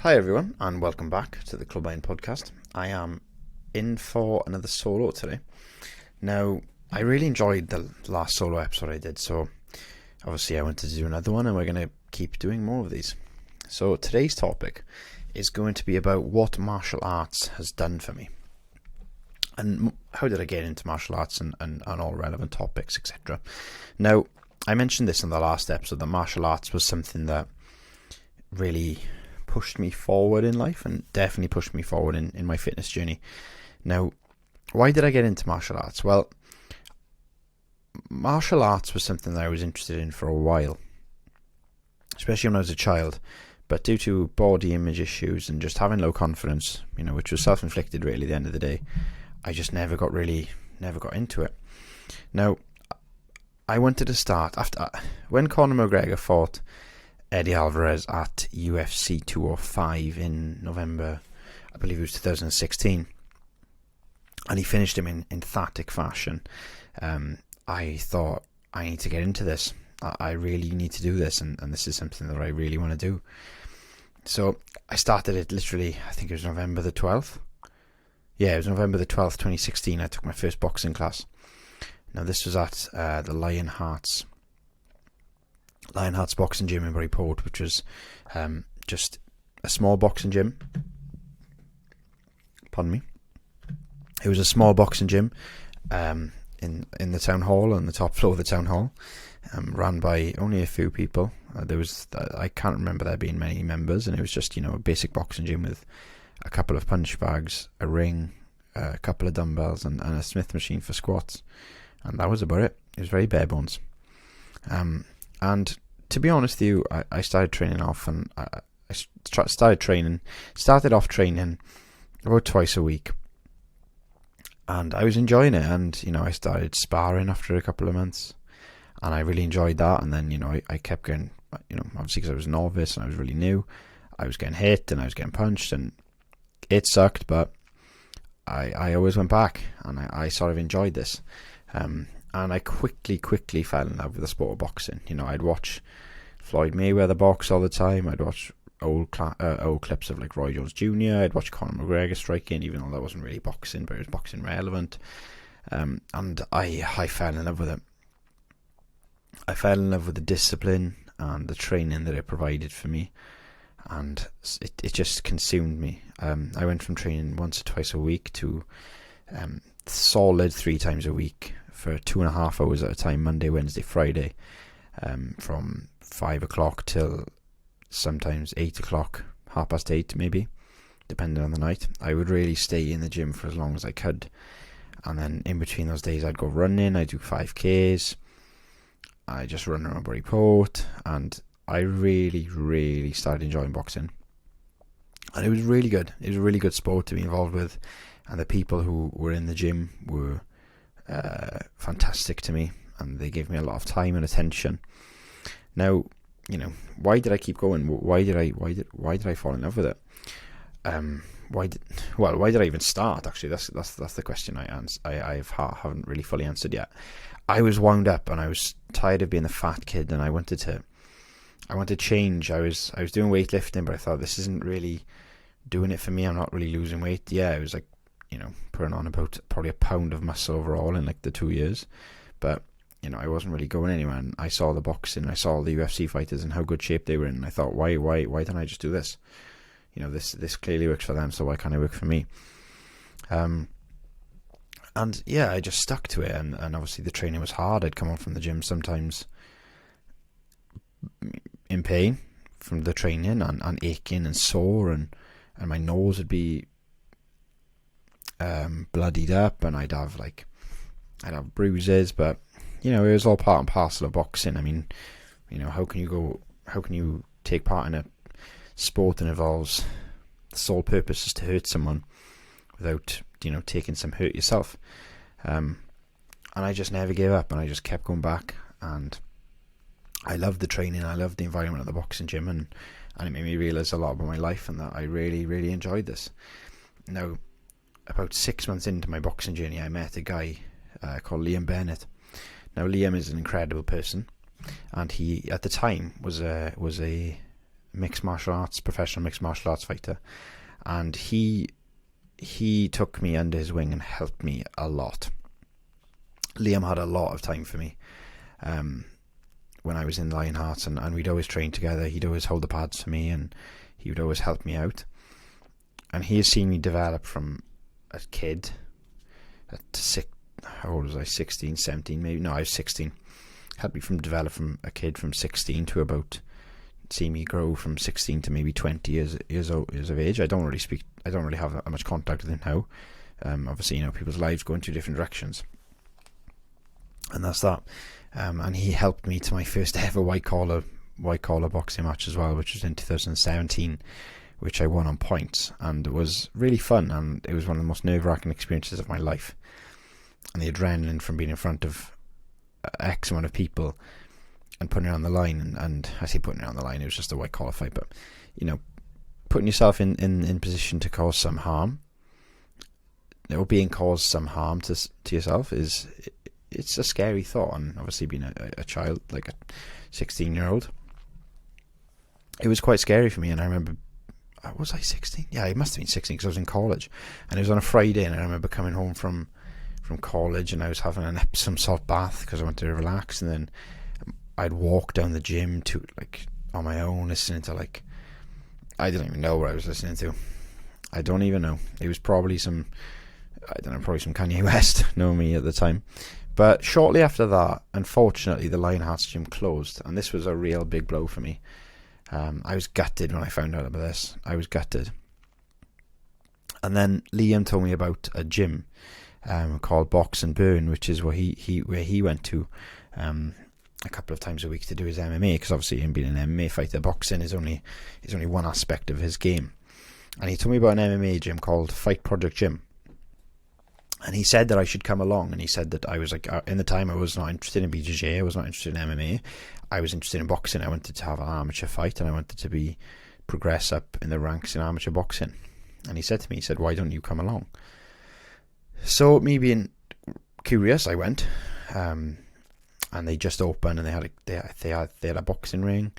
Hi everyone, and welcome back to the Club Iron podcast. I am in for another solo today. Now, I really enjoyed the last solo episode I did, so obviously I wanted to do another one, and we're going to keep doing more of these. So today's topic is going to be about what martial arts has done for me, and how did I get into martial arts and all relevant topics, etc. Now, I mentioned this in the last episode, that martial arts was something that really pushed me forward in life and definitely pushed me forward in my fitness journey. Now, why did I get into martial arts? Well, martial arts was something that I was interested in for a while, especially when I was a child, but due to body image issues and just having low confidence, which was self-inflicted really at the end of the day, I just never got into it. Now, I wanted to start after when Conor McGregor fought Eddie Alvarez at UFC 205 in November, I believe it was 2016, and he finished him in emphatic fashion. I thought, I need to get into this. I really need to do this, and this is something that I really want to do. So I started it literally, I think it was November the 12th. Yeah, it was November the 12th, 2016. I took my first boxing class. Now this was at the Lionhearts boxing gym in Bury Port, which was just a small boxing gym. Pardon me. It was a small boxing gym in the town hall, on the top floor of the town hall, ran by only a few people. I can't remember there being many members, and it was just a basic boxing gym with a couple of punch bags, a ring, a couple of dumbbells, and a Smith machine for squats, and that was about it. It was very bare bones. And to be honest with you, I started training off, and I started off training about twice a week, and I was enjoying it. And I started sparring after a couple of months, and I really enjoyed that. And then I kept going, obviously because I was a novice and I was really new, I was getting hit and I was getting punched, and it sucked, but I always went back, and I sort of enjoyed this. And I quickly fell in love with the sport of boxing. I'd watch Floyd Mayweather box all the time. I'd watch old clips of like Roy Jones Jr. I'd watch Conor McGregor striking, even though that wasn't really boxing, but it was boxing relevant. And I fell in love with it. I fell in love with the discipline and the training that it provided for me, and it just consumed me. I went from training once or twice a week to solid 3 times a week for 2.5 hours at a time, Monday, Wednesday, Friday, from 5 o'clock till sometimes 8 o'clock, 8:30 maybe, depending on the night. I would really stay in the gym for as long as I could, and then in between those days I'd go running. I'd do 5Ks, I just run around Bury Port, and I really started enjoying boxing, and it was really good. It was a really good sport to be involved with, and the people who were in the gym were fantastic to me, and they gave me a lot of time and attention. Now, why did I keep going? Why did I fall in love with it? Why did I even start? Actually, that's the question I haven't really fully answered yet. I was wound up, and I was tired of being the fat kid, and I wanted to change. I was doing weightlifting, but I thought, this isn't really doing it for me. I'm not really losing weight. Yeah, it was like, putting on about probably a pound of muscle overall in like the 2 years, but I wasn't really going anywhere. And I saw the boxing, I saw the UFC fighters and how good shape they were in, and I thought, why don't I just do this? This clearly works for them, so why can't it work for me? And yeah, I just stuck to it, and obviously the training was hard. I'd come home from the gym sometimes in pain from the training, and aching and sore, and my nose would be bloodied up, and I'd have bruises, but it was all part and parcel of boxing. I mean, how can you take part in a sport that involves the sole purpose is to hurt someone without taking some hurt yourself? And I just never gave up, and I just kept going back, and I loved the training, I loved the environment of the boxing gym, and it made me realise a lot about my life, and that I really enjoyed this. Now, about 6 months into my boxing journey, I met a guy called Liam Bennett. Now, Liam is an incredible person, and he at the time was a mixed martial arts, professional mixed martial arts fighter, and he took me under his wing and helped me a lot. Liam had a lot of time for me when I was in Lionhearts, and we'd always train together. He'd always hold the pads for me, and he would always help me out. And he has seen me develop from a kid how old was I? 16, 17 maybe? No, I was 16. Helped me develop from a kid from 16 to about, see me grow from 16 to maybe 20 years of age. I don't really have that much contact with him now. Obviously, people's lives go in two different directions, and that's that. And he helped me to my first ever white collar boxing match as well, which was in 2017, which I won on points, and it was really fun, and it was one of the most nerve-wracking experiences of my life. And the adrenaline from being in front of X amount of people and putting it on the line, and I say putting it on the line, it was just a white collar fight, but putting yourself in position to cause some harm, or being caused some harm to yourself, it's a scary thought. And obviously being a child, like a 16-year-old, it was quite scary for me. And I remember, was I 16? Yeah, I must have been 16 because I was in college, and it was on a Friday, and I remember coming home from college, and I was having an Epsom salt bath because I wanted to relax, and then I'd walk down the gym to on my own, listening to I don't even know what I was listening to. I don't even know. It was probably some Kanye West, know me at the time. But shortly after that, unfortunately, the Lionhearts gym closed, and this was a real big blow for me. I was gutted when I found out about this. I was gutted. And then Liam told me about a gym called Box and Burn, which is where he went to a couple of times a week to do his MMA, because obviously him being an MMA fighter, boxing is only one aspect of his game. And he told me about an MMA gym called Fight Project Gym, and he said that I should come along, and he said that I was in the time I was not interested in BJJ, I was not interested in MMA, I was interested in boxing. I wanted to have an amateur fight, and I wanted to progress up in the ranks in amateur boxing. And he said to me, why don't you come along? So me being curious, I went, and they just opened, and they had a boxing ring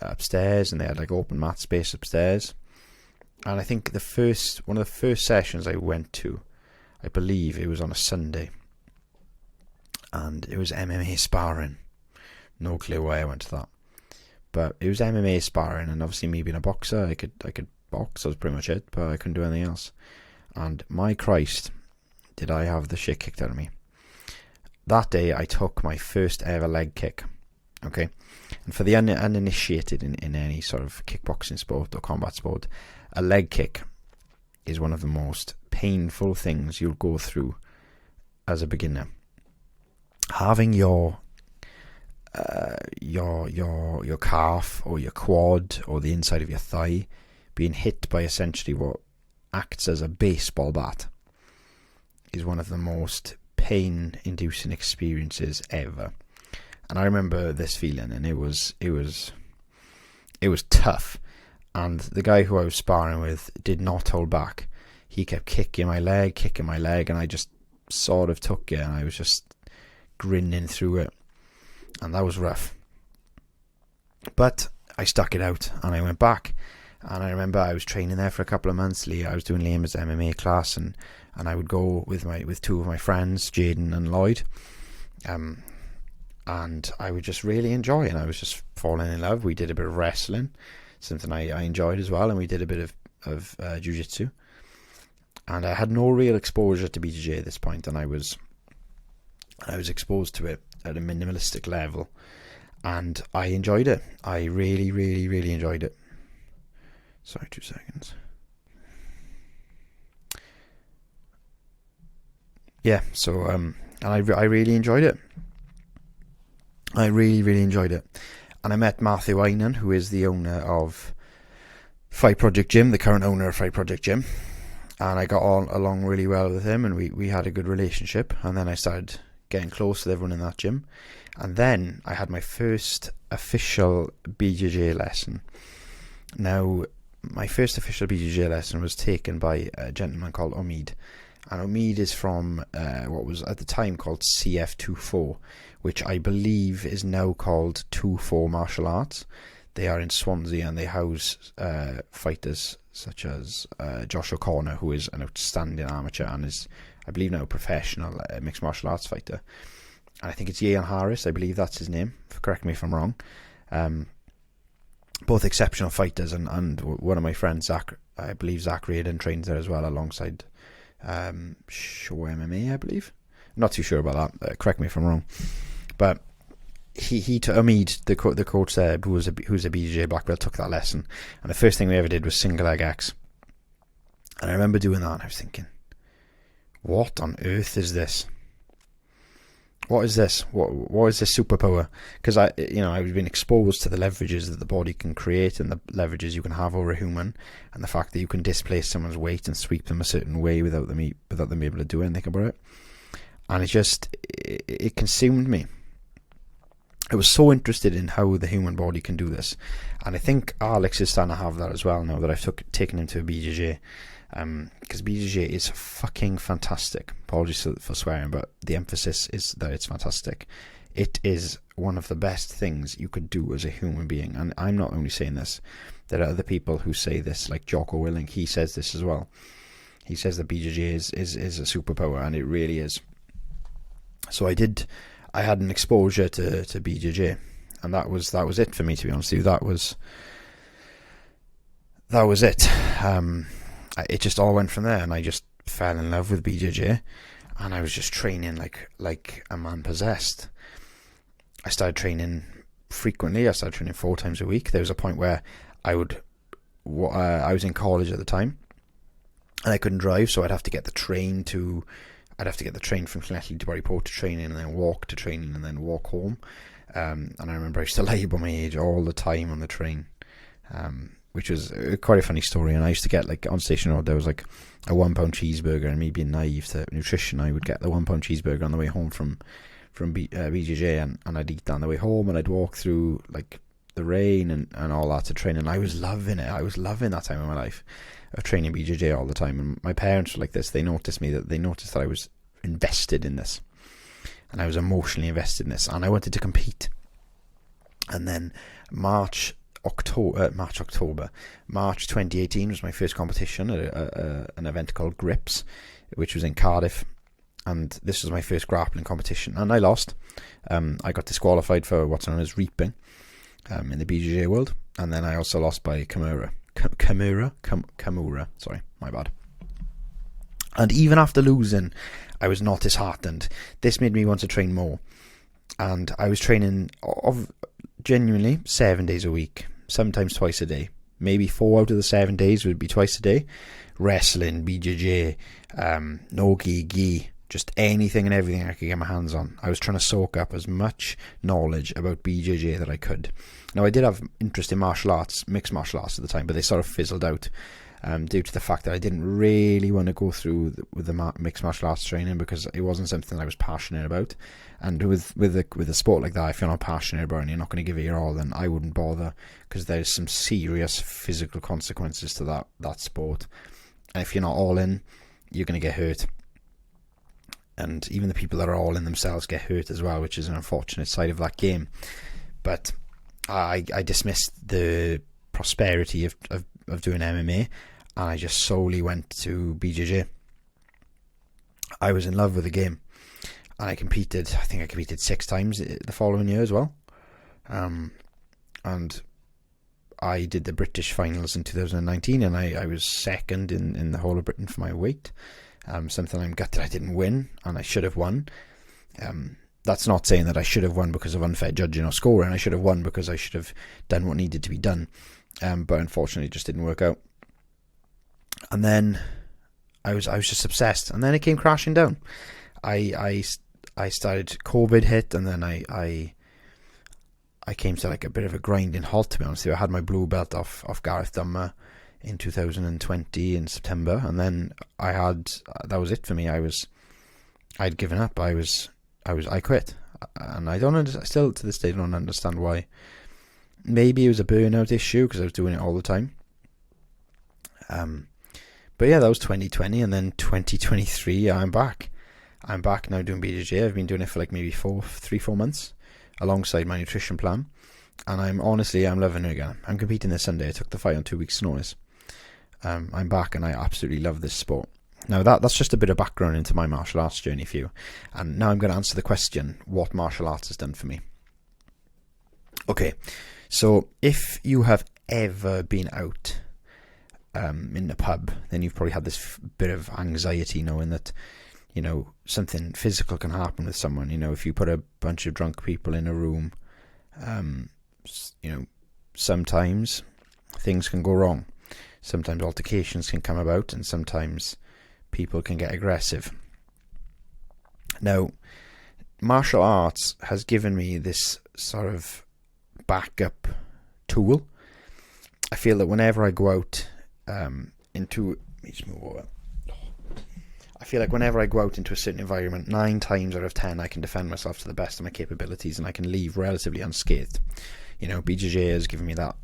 upstairs, and they had open mat space upstairs. And I think one of the first sessions I went to, I believe it was on a Sunday, and it was MMA sparring. No clue why I went to that, but it was MMA sparring, and obviously me being a boxer, I could box. That was pretty much it, but I couldn't do anything else. And my Christ, did I have the shit kicked out of me. That day I took my first ever leg kick. Okay, and for the uninitiated in any sort of kickboxing sport or combat sport, a leg kick is one of the most painful things you'll go through as a beginner. Having your calf or your quad or the inside of your thigh being hit by essentially what acts as a baseball bat is one of the most pain-inducing experiences ever. And I remember this feeling, and it was tough. And the guy who I was sparring with did not hold back. He kept kicking my leg, and I just sort of took it, and I was just grinning through it. And that was rough. But I stuck it out, and I went back. And I remember I was training there for a couple of months. I was doing Liam's MMA class, and I would go with two of my friends, Jaden and Lloyd. And I would just really enjoy it, and I was just falling in love. We did a bit of wrestling, something I enjoyed as well, and we did a bit of jiu-jitsu. And I had no real exposure to BJJ at this point, and I was exposed to it at a minimalistic level, and I enjoyed it. I really, really, really enjoyed it. Sorry, 2 seconds. Yeah, so and I really enjoyed it. I really, really enjoyed it. And I met Matthew Einan, who is the owner of Fight Project Gym, the current owner of Fight Project Gym. And I got along really well with him, and we had a good relationship. And then I started getting close with everyone in that gym. And then I had my first official BJJ lesson. Now, my first official BJJ lesson was taken by a gentleman called Omid. And Omid is from what was at the time called CF24, which I believe is now called 24 Martial Arts. They are in Swansea, and they house fighters such as Josh O'Connor, who is an outstanding amateur and is, I believe, now a professional mixed martial arts fighter. And I think it's Ian Harris, I believe that's his name. Correct me if I'm wrong. Both exceptional fighters, and one of my friends, Zach, I believe Zach Reardon, trains there as well, alongside Show MMA, I believe. I'm not too sure about that. Correct me if I'm wrong. But Hamid, the coach there, who's a BJJ black belt, took that lesson, and the first thing we ever did was single leg X. And I remember doing that, and I was thinking, what on earth is this? What is this? What is this superpower? Because I've been exposed to the leverages that the body can create, and the leverages you can have over a human, and the fact that you can displace someone's weight and sweep them a certain way without them being able to do anything about it. And it consumed me. I was so interested in how the human body can do this, and I think Alex is starting to have that as well now that I've taken him to a BJJ, because BJJ is fucking fantastic. Apologies for swearing, but the emphasis is that it's fantastic. It is one of the best things you could do as a human being, and I'm not only saying this. There are other people who say this, like Jocko Willing. He says this as well. He says that BJJ is a superpower, and it really is. So I had an exposure to BJJ, and that was it for me, to be honest with you. That was it. It just all went from there, and I just fell in love with BJJ, and I was just training like a man possessed. I started training frequently. I started training 4 times a week. There was a point where I was in college at the time, and I couldn't drive, so I'd have to get the train from Llanelli to Buryport to training, and then walk to training, and then walk home. And I remember I used to lie about my age all the time on the train, which was quite a funny story. And I used to get, like, on Station Road, there was like a £1 cheeseburger, and me being naive to nutrition, I would get the £1 cheeseburger on the way home from BJJ, and I'd eat that on the way home, and I'd walk through like the rain and all that to train, and I was loving it. I was loving that time of my life of training BJJ all the time. And my parents were like this. They noticed that I was invested in this, and I was emotionally invested in this, and I wanted to compete. And then March 2018 was my first competition at an event called Grips, which was in Cardiff, and this was my first grappling competition, and I lost. I got disqualified for what's known as reaping in the BJJ world, and then I also lost by Kimura, sorry, my bad. And even after losing, I was not disheartened. This made me want to train more, and I was training genuinely 7 days a week, sometimes twice a day. Maybe 4 out of the 7 days would be twice a day. Wrestling, BJJ, no-gi, just anything and everything I could get my hands on. I was trying to soak up as much knowledge about BJJ that I could. Now, I did have interest in martial arts, mixed martial arts at the time, but they sort of fizzled out due to the fact that I didn't really want to go through with the mixed martial arts training, because it wasn't something I was passionate about. And with a sport like that, if you're not passionate about it and you're not going to give it your all, then I wouldn't bother, because there's some serious physical consequences to that sport. And if you're not all in, you're going to get hurt. And even the people that are all in themselves get hurt as well, which is an unfortunate side of that game. But I dismissed the prosperity of doing MMA, and I just solely went to BJJ. I was in love with the game, and I competed 6 times the following year as well. And I did the British finals in 2019, and I was second in the whole of Britain for my weight. Something I'm gutted I didn't win, and I should have won. That's not saying that I should have won because of unfair judging or scoring. I should have won because I should have done what needed to be done. But unfortunately, it just didn't work out. And then I was just obsessed, and then it came crashing down. I started, COVID hit, and then I came to like a bit of a grinding halt, to be honest with you. I had my blue belt off Gareth Dunmer in 2020 in September, and then that was it for me. I'd given up. I quit, and I still to this day don't understand why. Maybe it was a burnout issue because I was doing it all the time. But yeah, that was 2020, and then 2023, I'm back. I'm back now doing BJJ. I've been doing it for like maybe 3-4 months, alongside my nutrition plan. And I'm loving it again. I'm competing this Sunday. I took the fight on 2 weeks' notice. I'm back, and I absolutely love this sport. Now, that's just a bit of background into my martial arts journey for you. And now I'm going to answer the question, what martial arts has done for me. Okay, so if you have ever been out in the pub, then you've probably had this bit of anxiety knowing that, you know, something physical can happen with someone. You know, if you put a bunch of drunk people in a room, you know, sometimes things can go wrong. Sometimes altercations can come about, and sometimes people can get aggressive. Now, martial arts has given me this sort of backup tool. I feel that whenever I go out into a certain environment, 9 times out of 10 I can defend myself to the best of my capabilities, and I can leave relatively unscathed. You know, BJJ has given me that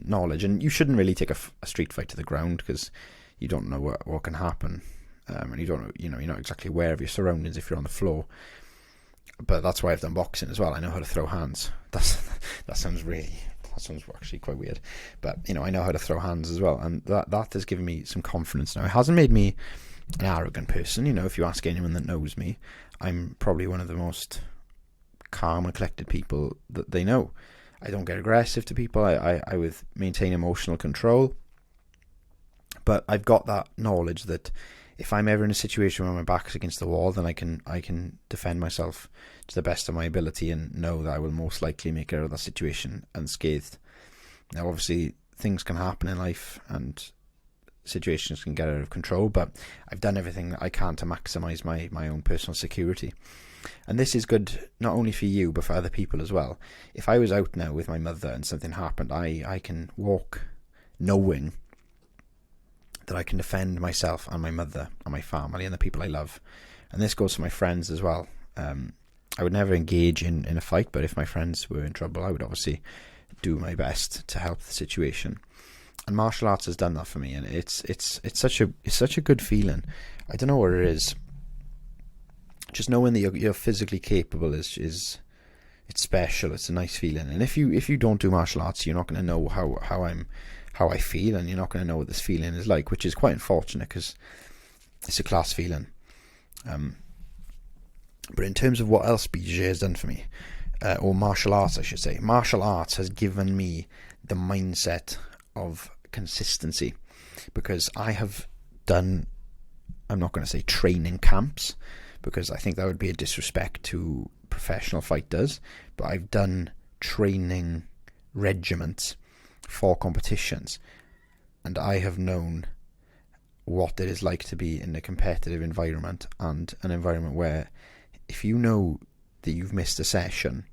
knowledge, and you shouldn't really take a street fight to the ground, because you don't know what can happen, and you don't know, you know, you're not exactly aware of your surroundings if you're on the floor. But that's why I've done boxing as well. I know how to throw hands. That sounds actually quite weird, but you know, I know how to throw hands as well, and that has given me some confidence. Now, it hasn't made me an arrogant person. You know, if you ask anyone that knows me, I'm probably one of the most calm and collected people that they know. I don't get aggressive to people. I would maintain emotional control. But I've got that knowledge that if I'm ever in a situation where my back's against the wall, then I can defend myself to the best of my ability, and know that I will most likely make it out of that situation unscathed. Now, obviously, things can happen in life, and situations can get out of control, but I've done everything that I can to maximise my own personal security. And this is good not only for you, but for other people as well. If I was out now with my mother and something happened, I can walk knowing that I can defend myself and my mother and my family and the people I love. And this goes for my friends as well. I would never engage in a fight, but if my friends were in trouble, I would obviously do my best to help the situation. And martial arts has done that for me, and it's such a good feeling. I don't know what it is. Just knowing that you're physically capable is it's special. It's a nice feeling. And if you don't do martial arts, you're not going to know how I feel, and you're not going to know what this feeling is like, which is quite unfortunate, because it's a class feeling. But in terms of what else BJJ has done for me, or martial arts, I should say, martial arts has given me the mindset of consistency, because I have done, I'm not going to say training camps, because I think that would be a disrespect to professional fighters, but I've done training regiments for competitions, and I have known what it is like to be in a competitive environment, and an environment where if you know that you've missed a session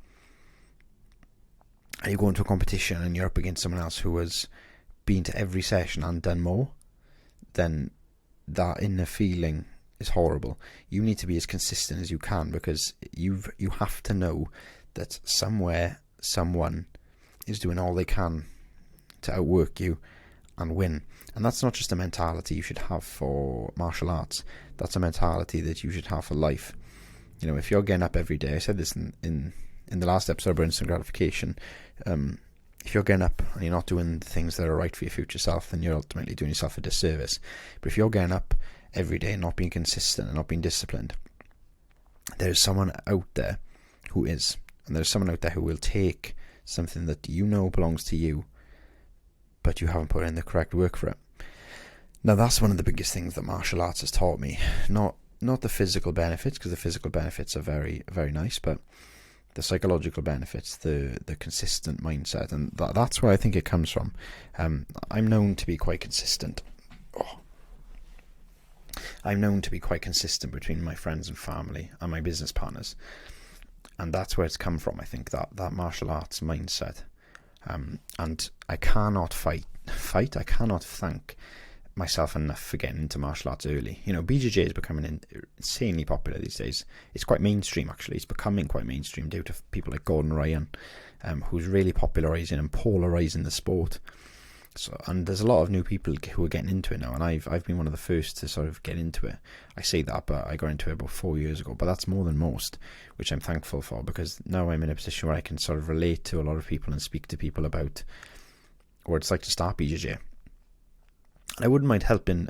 and you go into a competition and you're up against someone else who has been to every session and done more, then that inner feeling is horrible. You need to be as consistent as you can, because you have to know that somewhere someone is doing all they can to outwork you and win. And that's not just a mentality you should have for martial arts, that's a mentality that you should have for life. You know, if you're getting up every day, I said this in the last episode about instant gratification, if you're getting up and you're not doing the things that are right for your future self, then you're ultimately doing yourself a disservice. But if you're getting up every day and not being consistent and not being disciplined, there's someone out there who is, and there's someone out there who will take something that you know belongs to you, but you haven't put in the correct work for it. Now, that's one of the biggest things that martial arts has taught me. Not the physical benefits, because the physical benefits are very, very nice, but the psychological benefits, the consistent mindset, and that's where I think it comes from. I'm known to be quite consistent. I'm known to be quite consistent between my friends and family and my business partners, and that's where it's come from. I think that martial arts mindset, and I cannot I cannot thank myself enough for getting into martial arts early. You know, BJJ is becoming insanely popular these days. It's quite mainstream, actually. It's becoming quite mainstream due to people like Gordon Ryan, who's really popularising and polarising the sport. So, and there's a lot of new people who are getting into it now, and I've been one of the first to sort of get into it. I say that, but I got into it about 4 years ago, but that's more than most, which I'm thankful for, because now I'm in a position where I can sort of relate to a lot of people and speak to people about what it's like to start BJJ. And I wouldn't mind helping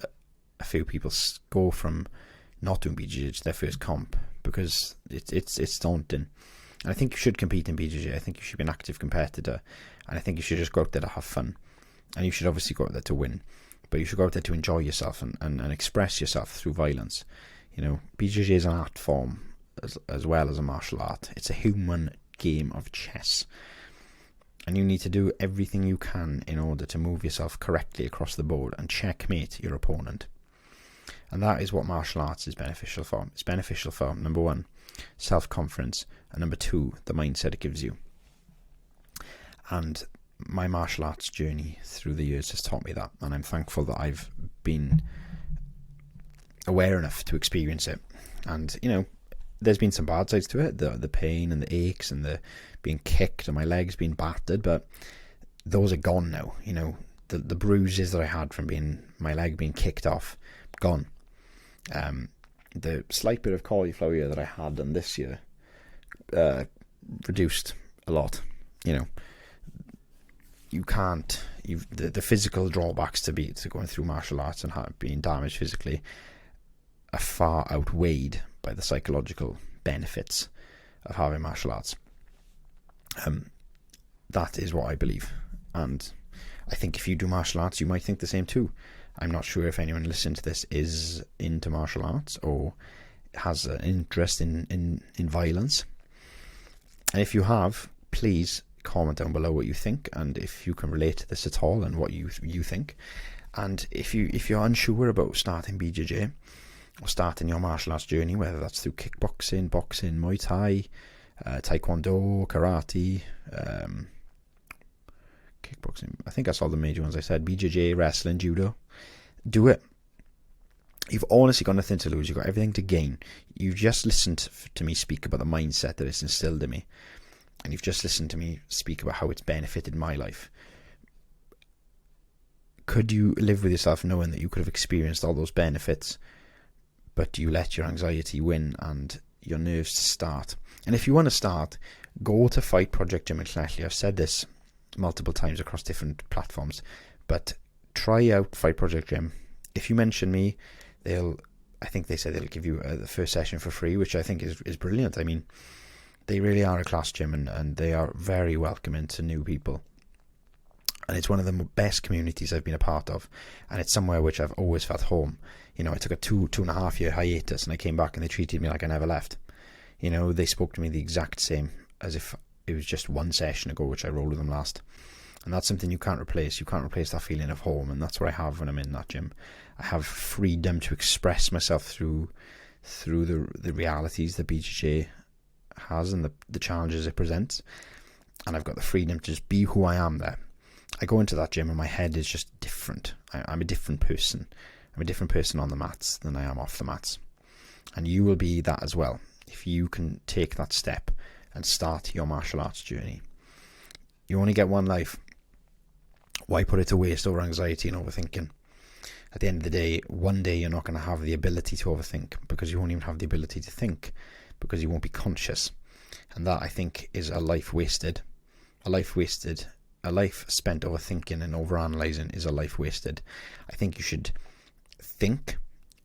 a few people go from not doing BJJ to their first comp, because it's daunting. And I think you should compete in BJJ. I think you should be an active competitor, and I think you should just go out there to have fun. And you should obviously go out there to win, but you should go out there to enjoy yourself and express yourself through violence. You know, BJJ is an art form as well as a martial art. It's a human game of chess, and you need to do everything you can in order to move yourself correctly across the board and checkmate your opponent. And that is what martial arts is beneficial for. It's beneficial for, number one, self-confidence, and number two, the mindset it gives you. And my martial arts journey through the years has taught me that, and I'm thankful that I've been aware enough to experience it. And you know, there's been some bad sides to it, the pain and the aches and the being kicked and my legs being battered, but those are gone now. You know, the bruises that I had from my leg being kicked off, gone. The slight bit of cauliflower ear that I had done this year reduced a lot. You know, you can't. The physical drawbacks to going through martial arts and being damaged physically are far outweighed by the psychological benefits of having martial arts. That is what I believe, and I think if you do martial arts, you might think the same too. I'm not sure if anyone listening to this is into martial arts or has an interest in violence. And if you have, please comment down below what you think, and if you can relate to this at all and what you think. And if you're unsure about starting BJJ or starting your martial arts journey, whether that's through kickboxing, boxing, Muay Thai, Taekwondo, karate, kickboxing, I think that's all the major ones I said, BJJ, wrestling, judo, do it. You've honestly got nothing to lose. You've got everything to gain. You've just listened to me speak about the mindset that it's instilled in me, and you've just listened to me speak about how it's benefited my life. Could you live with yourself knowing that you could have experienced all those benefits, but you let your anxiety win and your nerves start? And if you want to start, go to Fight Project Gym in Connecticut. I've said this multiple times across different platforms, but try out Fight Project Gym. If you mention me, I think they said they'll give you the first session for free, which I think is brilliant. I mean, they really are a class gym, and they are very welcoming to new people. And it's one of the best communities I've been a part of, and it's somewhere which I've always felt home. You know, I took a 2.5 year hiatus, and I came back and they treated me like I never left. You know, they spoke to me the exact same as if it was just one session ago, which I rolled with them last. And that's something you can't replace. You can't replace that feeling of home, and that's what I have when I'm in that gym. I have freedom to express myself through the realities that BJJ has and the challenges it presents, and I've got the freedom to just be who I am there. I go into that gym and my head is just different. I'm a different person. I'm a different person on the mats than I am off the mats, and you will be that as well if you can take that step and start your martial arts journey. You only get one life. Why put it to waste over anxiety and overthinking? At the end of the day, one day you're not going to have the ability to overthink, because you won't even have the ability to think, because you won't be conscious. And that, I think, is a life wasted. A life wasted. A life spent overthinking and overanalyzing is a life wasted. I think you should think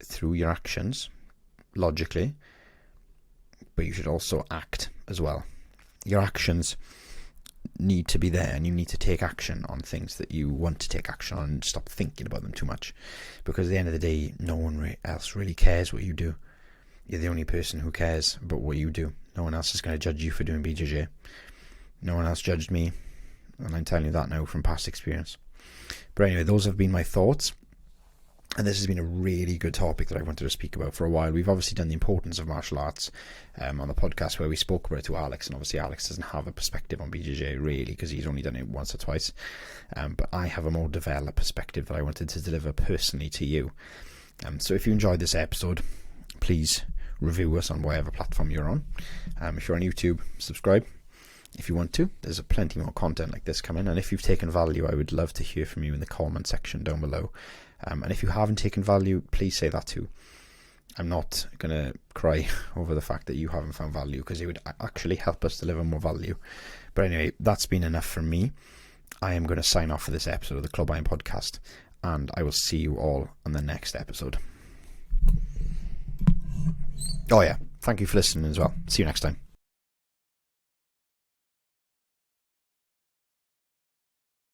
through your actions logically, but you should also act as well. Your actions need to be there, and you need to take action on things that you want to take action on, and stop thinking about them too much, because at the end of the day, no one else really cares what you do. You're the only person who cares about what you do. No one else is going to judge you for doing BJJ. No one else judged me, and I'm telling you that now from past experience. But anyway, those have been my thoughts, and this has been a really good topic that I wanted to speak about for a while. We've obviously done the importance of martial arts on the podcast, where we spoke about it to Alex, and obviously Alex doesn't have a perspective on BJJ really, because he's only done it once or twice, but I have a more developed perspective that I wanted to deliver personally to you. So if you enjoyed this episode, please review us on whatever platform you're on. If you're on YouTube, subscribe. if you want to. There's plenty more content like this coming, and if you've taken value, I would love to hear from you in the comment section down below. And if you haven't taken value, please say that too. I'm not going to cry over the fact that you haven't found value, because it would actually help us deliver more value. But anyway, that's been enough from me. I am going to sign off for this episode of the Club Iron Podcast, and I will see you all on the next episode. Oh yeah, thank you for listening as well. See you next time.